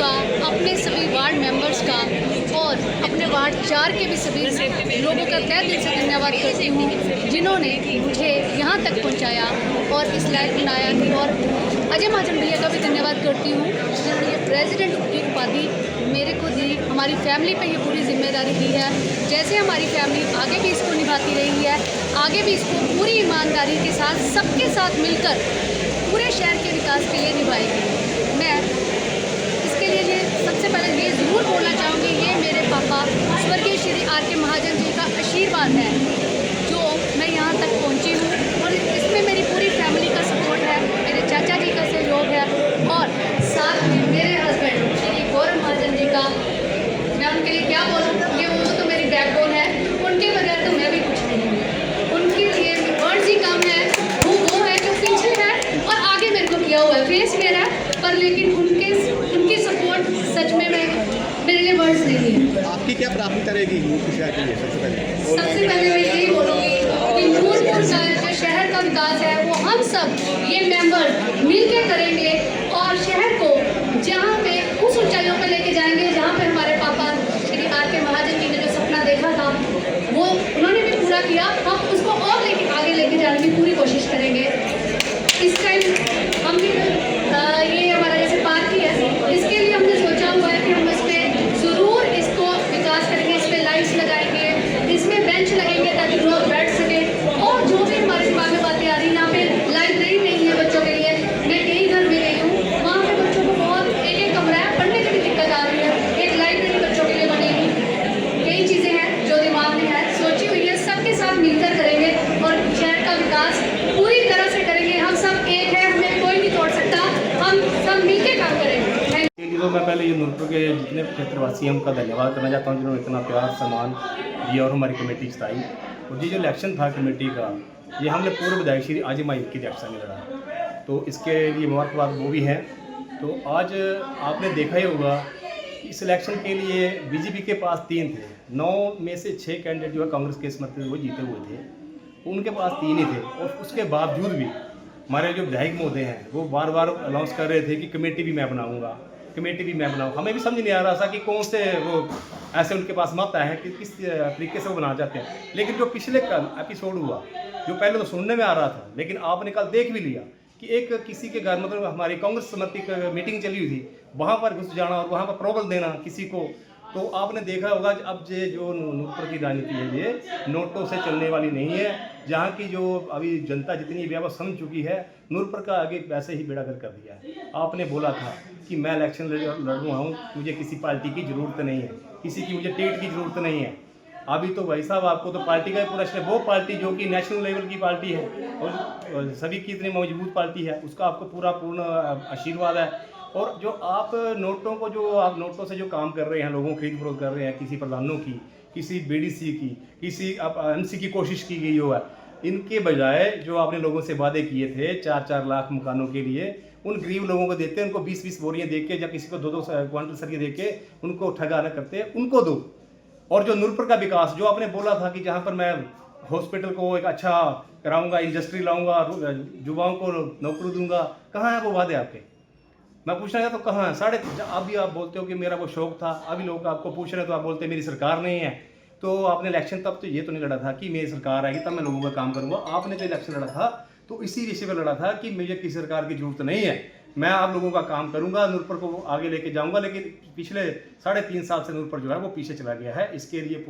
का, अपने सभी वार्ड मेंबर्स का और अपने वार्ड 4 के भी सभी लोगों का तहे दिल से धन्यवाद करती हूँ, जिन्होंने मुझे यहाँ तक पहुँचाया और इस लायक बनाया। और अजय महाजन भैया का भी धन्यवाद करती हूँ, जिन्होंने ये प्रेसिडेंट की उपाधि मेरे को दी, हमारी फैमिली पे ये पूरी जिम्मेदारी दी है। जैसे हमारी फैमिली आगे भी इसको निभाती रही है, आगे भी इसको पूरी ईमानदारी के साथ सबके साथ मिलकर पूरे शहर के विकास के लिए निभाएगी। मैं इसके लिए सबसे पहले ये ज़रूर बोलना चाहूँगी, ये मेरे पापा स्वर्गीय श्री आर के महाजन जी का आशीर्वाद है जो मैं यहाँ तक पहुँची हूँ, और इसमें मेरी पूरी फैमिली का सपोर्ट है, मेरे चाचा जी का सहयोग है, और साथ में मेरे हस्बैंड श्री गौरव महाजन जी का। मैं उनके लिए क्या बोलूँ, ये वो तो मेरी बैकबोन है, उनके बगैर तो मैं भी कुछ नहीं हूँ। उनके लिए वर्ड्स ही कम है, वो है जो पीछे है और आगे मेरे को किया हुआ है, फेस मेरा पर, लेकिन उनकी सपोर्ट सच में मेरे लिए वर्ड्स नहीं है। आपकी क्या प्राथमिकता रहेगी शहर के लिए? सबसे पहले मैं यही बोलूँगी कि नूरपुर का जो शहर का विकास है वो हम सब ये मेंबर मिलकर करेंगे और शहर को जहाँ पे उस ऊंचाइयों पे लेके जाएंगे जहाँ पे हमारे पापा श्री आर के महाजन जी ने जो सपना देखा था वो उन्होंने भी पूरा किया। हम उसको और आगे लेके जाने की पूरी कोशिश करेंगे। इस टाइम हम भी ये हमारा जैसे पार्क ही है, इसके लिए हमने सोचा हुआ है कि हम इस पर ज़रूर इसको विकास करेंगे, इस पर लाइट्स लगाएंगे, इसमें बेंच लगेंगे ताकि लोग बैठ सके। और जो भी हमारे दिमाग में बातें आ रही, यहाँ पे लाइब्रेरी नहीं है बच्चों के लिए, मैं कई घर में गई हूँ, वहाँ पे बच्चों को बहुत एक कमरा है, पढ़ने की भी दिक्कत आ रही है, एक लाइब्रेरी बच्चों के लिए बनेगी। कई चीज़ें हैं जो दिमाग में है, सोची हुई है, सबके साथ मिलकर करेंगे और शहर का विकास पूरी तरह से करेंगे। हम सब एक है, हमें कोई नहीं तोड़ सकता, हम सब मिलकर काम करेंगे। तो मैं पहले ये नूरपुर के जितने क्षेत्रवासी हैं उनका धन्यवाद करना चाहता हूँ, जिन्होंने इतना प्यार सम्मान दिया और हमारी कमेटी चलाई। और ये जो इलेक्शन था कमेटी का, ये हमने पूर्व विधायक श्री आजिम माई की इलेक्शन में लड़ा, तो इसके लिए मुबारकबाद वो भी हैं। तो आज आपने देखा ही होगा इस इलेक्शन के लिए बीजेपी के पास 3 थे, 9 में से 6 कैंडिडेट जो है कांग्रेस के समर्थित वो जीते हुए थे, उनके पास 3 ही थे। और उसके बावजूद भी हमारे जो विधायक महोदय हैं वो बार बार अनाउंस कर रहे थे कि कमेटी भी मैं बनाऊँगा, कमेटी भी मैं बनाऊँ। हमें भी समझ नहीं आ रहा था कि कौन से वो ऐसे उनके पास मत आया है कि किस तरीके से वो बनाना चाहते हैं। लेकिन जो पिछले कल एपिसोड हुआ, जो पहले तो सुनने में आ रहा था, लेकिन आपने कल देख भी लिया कि एक किसी के घर, मतलब हमारी कांग्रेस समर्थित मीटिंग चली हुई थी, वहाँ पर घुस जाना और वहाँ पर प्रॉब्लम देना किसी को। तो आपने देखा होगा अब ये जो नूरपुर की राजनीति है ये नोटों से चलने वाली नहीं है। जहाँ की जो अभी जनता जितनी है वो समझ चुकी है, नूरपुर का आगे वैसे ही बेड़ा कर दिया है। आपने बोला था कि मैं इलेक्शन लड़ रहा हूँ, मुझे किसी पार्टी की ज़रूरत नहीं है, किसी की मुझे टिकट की ज़रूरत नहीं है। अभी तो भाई साहब आपको तो पार्टी का पूरा श्रेय, वो पार्टी जो कि नेशनल लेवल की पार्टी है और सभी की इतनी मजबूत पार्टी है, उसका आपको पूर्ण आशीर्वाद है। और जो आप नोटों को, जो आप नोटों से जो काम कर रहे हैं, लोगों को खरीद फरोख्त कर रहे हैं, किसी प्रधानों की, किसी बीडीसी की, किसी एमसी की कोशिश की गई हो है, इनके बजाय जो आपने लोगों से वादे किए थे 4-4 लाख मकानों के लिए, उन गरीब लोगों को देते, उनको 20-20 बोरियां दे के, या किसी को 2-2 क्वांटल सरिये दे के उनको ठगा न करते, उनको दो। और जो नूरपुर का विकास जो आपने बोला था कि जहाँ पर मैं हॉस्पिटल को एक अच्छा कराऊंगा, इंडस्ट्री लाऊंगा, युवाओं को नौकरी दूंगा, कहाँ है वो वादे आपके? मैं पूछना चाहता हूँ कहाँ है? अभी आप बोलते हो कि मेरा वो शौक था, अभी लोग आपको पूछ रहे हैं तो आप बोलते हैं मेरी सरकार नहीं है। तो आपने इलेक्शन तब तो ये तो नहीं लड़ा था कि मेरी सरकार आएगी तब मैं लोगों का काम करूँगा। आपने जो इलेक्शन लड़ा था तो इसी विषय पर लड़ा था कि मुझे किसी सरकार की जरूरत नहीं है, मैं आप लोगों का काम करूँगा, नूरपुर को आगे लेके जाऊँगा। लेकिन पिछले 3.5 साल से नूरपुर जो है वो पीछे चला गया है। इसके लिए पूरे